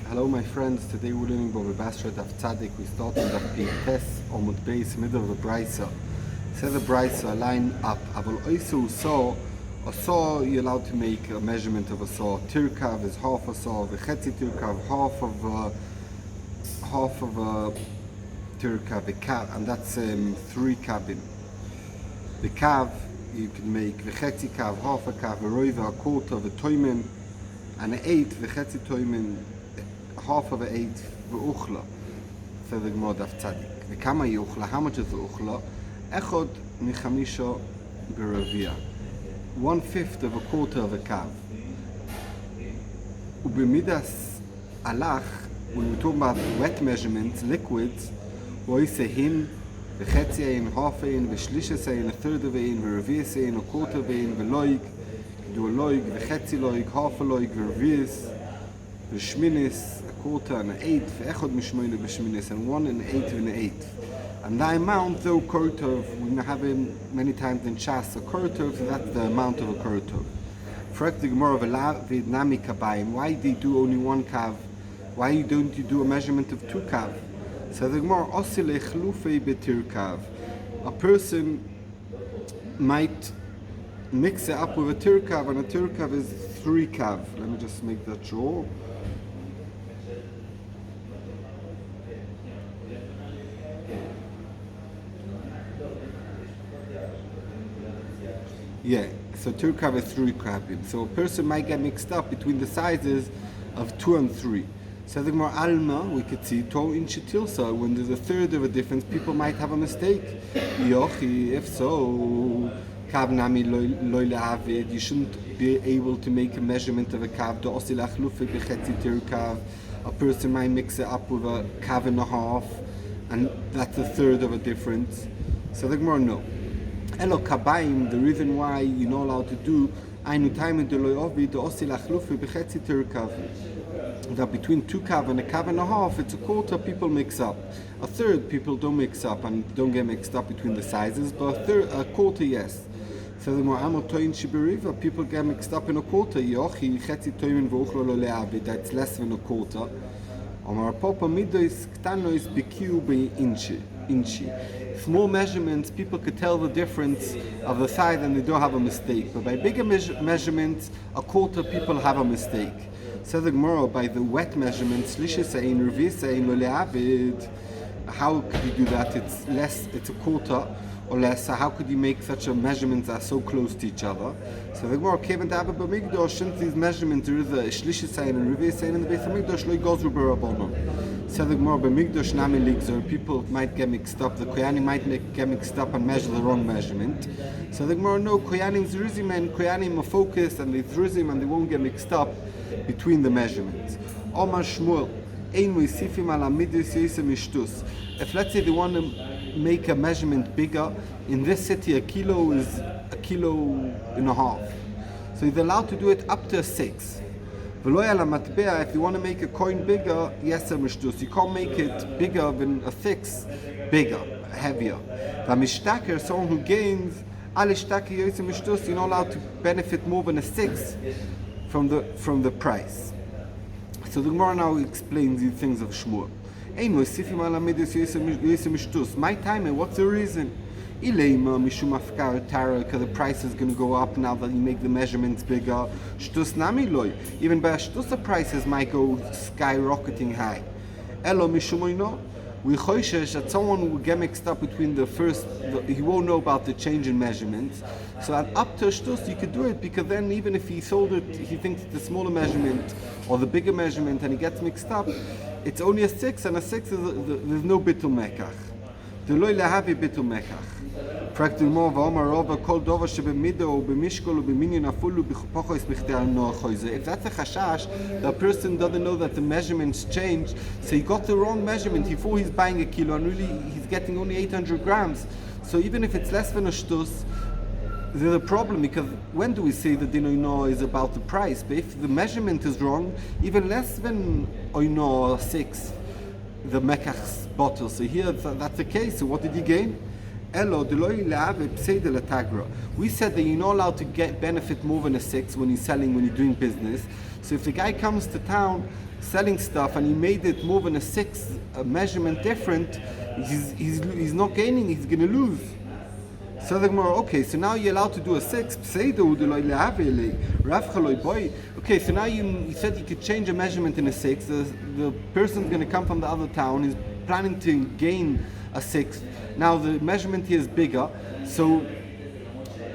Hello my friends, today we're learning Bava Basra Daf Tzadik. We start on Daf Tes Omud Beis, middle of the Brisa. Says the Brisa, line up. Aval Oisu saw, a saw you're allowed to make a measurement of a saw. Tirkav is half a saw, V'chetzi Tirkav, half of a Tirkav, a kav, and that's 3 kavim. The kav you can make V'chetzi kav, half a kav, a roiva, a quarter of a toimen, and an 8 V'chetzi toimen, half of an 8 v'uchla. Says the Gemara Daf Tzadik. V'kama yuchla? How much is the uchla? Echod michamisha b'ravia. 1/5 of a quarter of a kav. Ubimidas alach, when we talk about wet measurements, liquids, oise hin, v'chetzi ein, half ein, v'shlishes ein, a third of ein, v'ravias ein, a quarter of ein, v'loig, do a loig, v'chetzi loig, half a loig, v'ravias, v'shminis, a quarter and an 8, v'echod mishmoyne v'shminis, and 1 and 8 and 8. And the amount, though kurtov, we have it many times in Shas, a kurtov, so that's the amount of a kurtov. Frek the Gemara v'nami kabayim, why do you do only 1 kav? Why don't you do a measurement of 2 kav? So the Gemara, osile chlufei betir kav. A person might mix it up with a tirkav, and a tirkav is 3 kav. Let me just make that sure. Yeah, so tirkav is 3 kavim. So a person might get mixed up between the sizes of 2 and 3. So the more alma, we could see to in shetilsa, when there's a third of a difference, people might have a mistake. Yochi, if so, kav nami loy le'avid, you shouldn't be able to make a measurement of a kav. Do osilach lufi b'chetzi tirkav. A person might mix it up with a kav and a half, and that's a third of a difference. So the Gemara, no. Elo kabayim, the reason why you're not allowed to do ainu taimim de loy ovid do osilach lufi b'chetzi tirkav. That between 2 kav and a kav and a half, it's a quarter people mix up. A third people don't mix up and don't get mixed up between the sizes, but a quarter yes. So the more amor toin shiberiva, people get mixed up in a quarter. Yochi chetzi toimin v'uchlo lo le'avid, that's less than a quarter. Amar popa midois ktanois bikiu inchi. Small measurements, people could tell the difference of the size and they don't have a mistake. But by bigger measurements, a quarter people have a mistake. Says the Gemara, by the wet measurements, lishisain, revisain, loleavid, how could you do that? It's less, it's a quarter or less. So how could you make such a measurements that are so close to each other? So the Gemara came into Abba B'migdosh, since these measurements there is a shlishisain and revisain in the base of Migdosh, lo goes Rabbanon. So the Gemara B'migdosh nami ligzor, people might get mixed up. The Koyanim might get mixed up and measure the wrong measurement. So the Gemara, no, Koyanim zruzim, and Koyanim are focused and they zruzim and they won't get mixed up between the measurements. Omar Shmuel, ein moisifim ala midus yisem ishtus. If let's say they want to make a measurement bigger, in this city a kilo is a kilo and a half. So they're allowed to do it up to a 6. V'lo ala matbea, if you want to make a coin bigger, yesem ishtus. You can't make it bigger than a 6, bigger, heavier. V'mishtaker, someone who gains, al ishtaker yisem ishtus, you're not allowed to benefit more than a 6 from the price. So the Gemara now explains these things of Shmuel. My time, what's the reason? Because the price is going to go up now that you make the measurements bigger. Even by shtus, the prices might go skyrocketing high. We choishes that someone will get mixed up between he won't know about the change in measurements. So at up to a shtus you could do it, because then even if he sold it, he thinks it's the smaller measurement or the bigger measurement and he gets mixed up, it's only a 6, and a 6 is there's no bitul mekach. The loy lehavi bitul mekach. Practically more v'omar rova kol dover shebemido or b'mishkol or b'minyan afulu b'chois b'chtei no choize. If that's a chashash, the person doesn't know that the measurements changed, so he got the wrong measurement. He thought he's buying a kilo and really he's getting only 800 grams. So even if it's less than a shtus, there's a problem, because when do we say that the oino is about the price? But if the measurement is wrong, even less than oino 6, the mekach's bottle. So here that's the case. So what did he gain? We said that you're not allowed to get benefit more than a 6 when you're selling, when you're doing business. So if the guy comes to town selling stuff and he made it more than a 6 measurement different, he's not gaining, he's going to lose. So the Gemara, okay, so now you're allowed to do a 6. Okay, so now you said you could change a measurement in a 6. The person's going to come from the other town, he's planning to gain a 6. Now the measurement here is bigger, so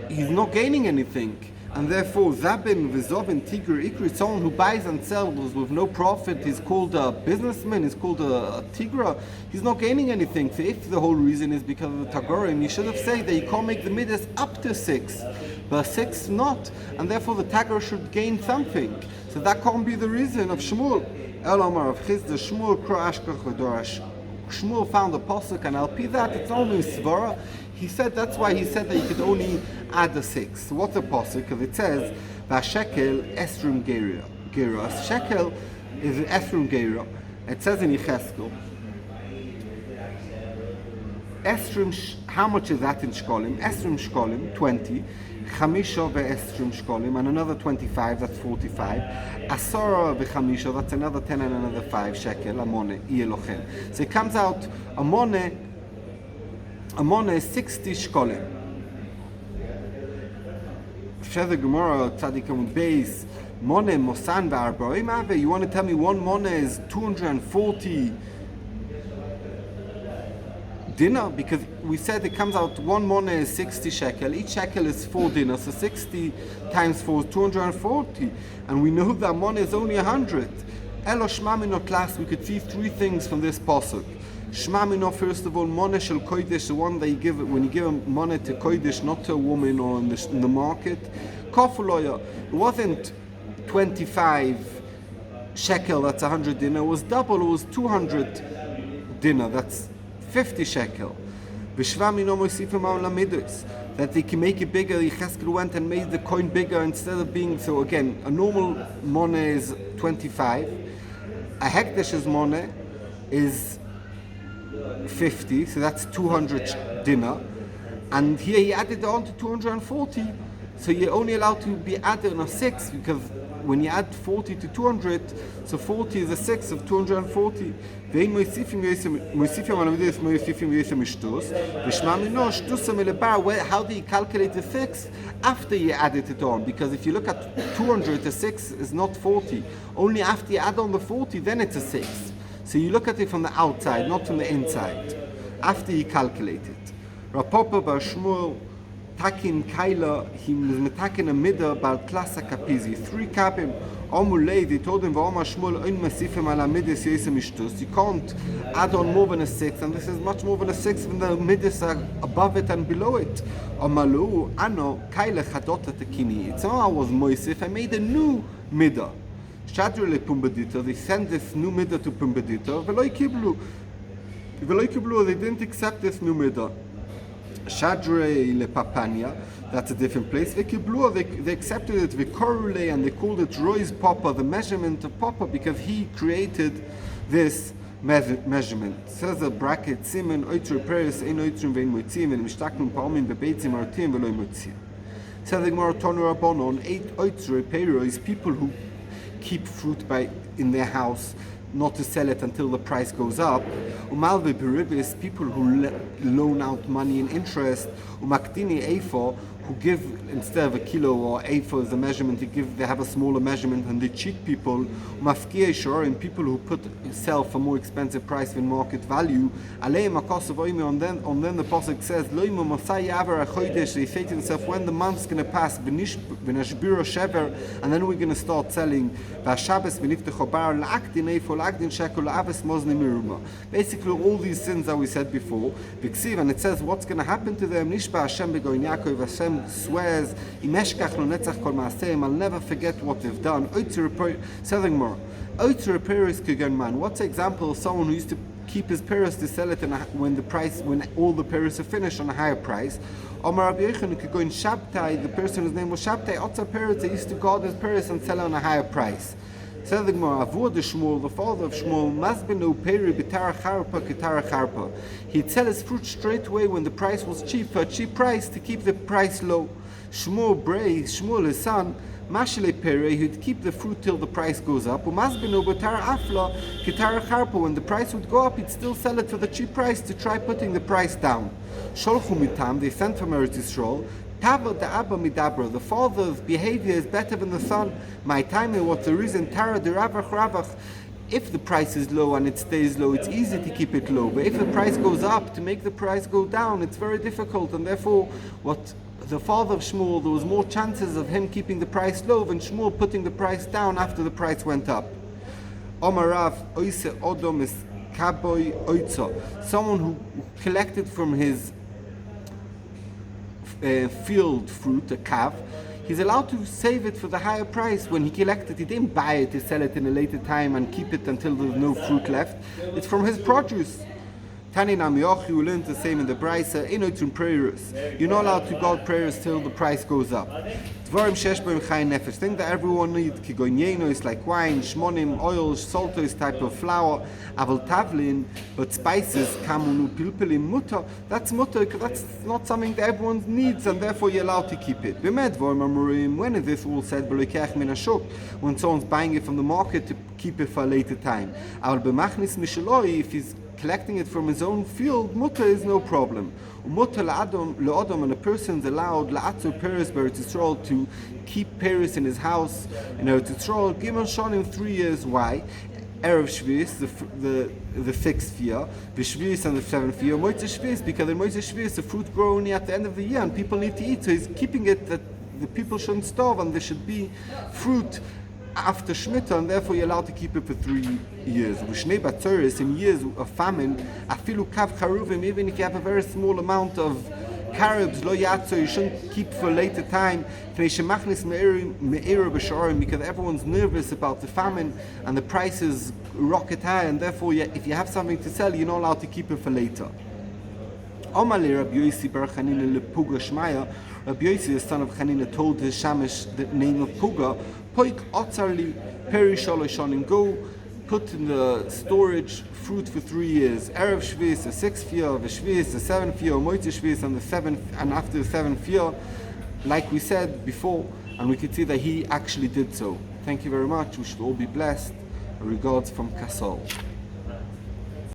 he's not gaining anything. And therefore, Zabin, Vizovin, Tigr, Ikri, someone who buys and sells with no profit is called a businessman, is called a Tigra. He's not gaining anything. So if the whole reason is because of the Tagorim, you should have said that you can't make the midas up to 6, but 6 not. And therefore the Tagor should gain something. So that can't be the reason of Shmuel. Elamar of Chizda, Shmuel, Kro Ashkach, V'dorash. Shmuel found a pasuk, and I'll that it's only Svara. He said that's why he said that you could only add a 6. So what's a pasuk? Because it says Vashekel Esrim Geira. A shekel is an Esrim Geira. It says in Yecheskel. Esrim, how much is that in Shkolim? Esrim Shkolim, 20. Chamisha ve'esrim Shkolim, and another 25, that's 45. Asara ve'chamisha, that's another 10 and another 5 shekel, amone, iyelochem. So it comes out, amone is 60 Shkolim. Sheza Gemara, Tzadikim Beis, Mone, Mosan ve'arbaim ave, you want to tell me one mone is 240 dinner? Because we said it comes out one mone is 60 shekel, each shekel is 4 dinner, so 60 times 4 is 240, and we know that mone is only 100. Elo shmamino class, we could see 3 things from this pasuk. Shmamino, first of all, mone shel kodesh, the one that you give when you give a mone to kodesh, not to a woman or in the market. Kofuloya, it wasn't 25 shekel, that's 100 dinner, it was double, it was 200 dinner, that's 50 shekel. That they can make it bigger. Yecheskel went and made the coin bigger instead of being, so again, a normal mone is 25, a hekdesh's mone is 50, so that's 200 dinner, and here he added on to 240, so you're only allowed to be added on a 6, because when you add 40 to 200, so 40 is a 6 of 240. How do you calculate the 6? After you added it on, because if you look at 200, the 6 is not 40. Only after you add on the 40, then it's a 6. So you look at it from the outside, not from the inside, after you calculate it. Rapapa bar Shmuel Takin Kaila, he was metakin a middah about klasa kapizi. 3 kapim, Omulei, they told him, V'omar Shmuel, oin masifim ala middas yesem ishtus. You can't add on more than a 6, and this is much more than a 6 when the middas are above it and below it. Omalu, ano, Kaila chadota tekini. It's not I was moisif, I made a new middah. Shadru le pumbedita, they sent this new middah to pumbedita, V'loi kiblu, they didn't accept this new middah. Shadre le Papania, that's a different place. They accepted it, Vikorule, and they called it Roy's Papa, the measurement of Papa, because he created this measurement. Says the bracket, Simen, Oitru Peres, Ein Oitrum Vein Moitzim, and Mishtaknum Palmin, Bebeitzim, Artim, Veloy Moitzim. Says the Gemara, Tonu Rabbanon, 8 Oitru Peres, people who keep fruit in their house, not to sell it until the price goes up. Umalve beribis, people who loan out money in interest. Umaktini eifo, who give instead of a kilo or eifo is the measurement, they have a smaller measurement and they cheat people. Umafkiye shorim, people who sell for more expensive price than market value. Aleim akos of oimi, on then the pasuk says, Loimu masai aver achoidesh, they say to themselves, when the month's going to pass, v'nashbiro shever, and then we're going to start selling. V'ashabes v'niftecho bar la'aktin eifo la'aktin shekel la'aves mozni miruma. Basically all these sins that we said before. V'ksiv, and it says what's going to happen to them. Nishba Hashem begoin Yaakov, Hashem swears, Imeshkach lo netzach kol ma'aseim, I'll never forget what they've done. Selling more. What's the example of someone who used to keep his pears to sell it when all the pears are finished on a higher price? Omar Rabbi Yochanan could go in Shabtai, the person whose name was Shabtai, Otza pears, they used to guard his pears and sell it on a higher price. Says the Gemara, Avur de Shmuel, the father of Shmuel, Masbenu Peri B'tara Charpa Ketara Charpa. He'd sell his fruit straight away when the price was cheap, for a cheap price, to keep the price low. Shmuel Bray, Shmuel his son, Mashile pere, he'd keep the fruit till the price goes up. Umasbinu b'tara afla kitara charpa. When the price would go up, he'd still sell it for the cheap price to try putting the price down. Sholchu mitam, they sent from Eretz Yisrael. Tava the Abba midabra, the father's behavior is better than the son. My time, what's the reason? Tara de ravach. If the price is low and it stays low, it's easy to keep it low. But if the price goes up, to make the price go down, it's very difficult. And therefore, what the father of Shmuel, there was more chances of him keeping the price low than Shmuel putting the price down after the price went up. Omarav oise odom is kaboy oitzo. Someone who collected from his field fruit, a calf, he's allowed to save it for the higher price. When he collected, he didn't buy it to sell it in a later time and keep it until there's no fruit left. It's from his produce. Tani Namiochi, we learned the same in the Brisa. Inoitun prayers. You're not allowed to guard prayers till the price goes up. Dvarim sheshboim chayin nefesh. Thing that everyone needs. Kigoyeno is like wine, shmonim, oil, salt is type of flour. Aval tavlin, but spices, kamunu pilpilim muta. That's muta. That's not something that everyone needs, and therefore you're allowed to keep it. B'med dvarim amurim. When is this all said? B'loikech min hashuk. When someone's buying it from the market to keep it for a later time. Aval b'machnis mishaloi, if he's collecting it from his own field, mutter is no problem. Mutter le'adam, and a person's allowed la'atzu peres b'Eretz Yisrael, to keep peres in his house in Eretz Yisrael. Gimel shonim 3 years. Why? Erev Shvis, the 6th year, the Shvis and the 7th year, Moitze Shvis, because in Moitze Shvis the fruit grows only at the end of the year and people need to eat, so he's keeping it that the people shouldn't starve and there should be fruit after Shemitah, and therefore you're allowed to keep it for 3 years. V'shnei batzoros, in years of famine, afilu kav charuvim, even if you have a very small amount of carobs, lo yatzo, you shouldn't keep for a later time, because everyone's nervous about the famine and the prices rocket high, and therefore if you have something to sell, you're not allowed to keep it for later. Omali Rabbi Yosi bar Chanina lepuga shmaya. Rabbi Yosi, the son of Chanina, told his shamish the name of Puga. Poik otzarli peri sholoshonim. Go put in the storage fruit for 3 years. Erev Shvis, the 6th year, the Shvis, the 7th year, Moitze Shvis, and the 7th, and after the 7th year, like we said before, and we could see that he actually did so. Thank you very much. We should all be blessed. Regards from Kassel.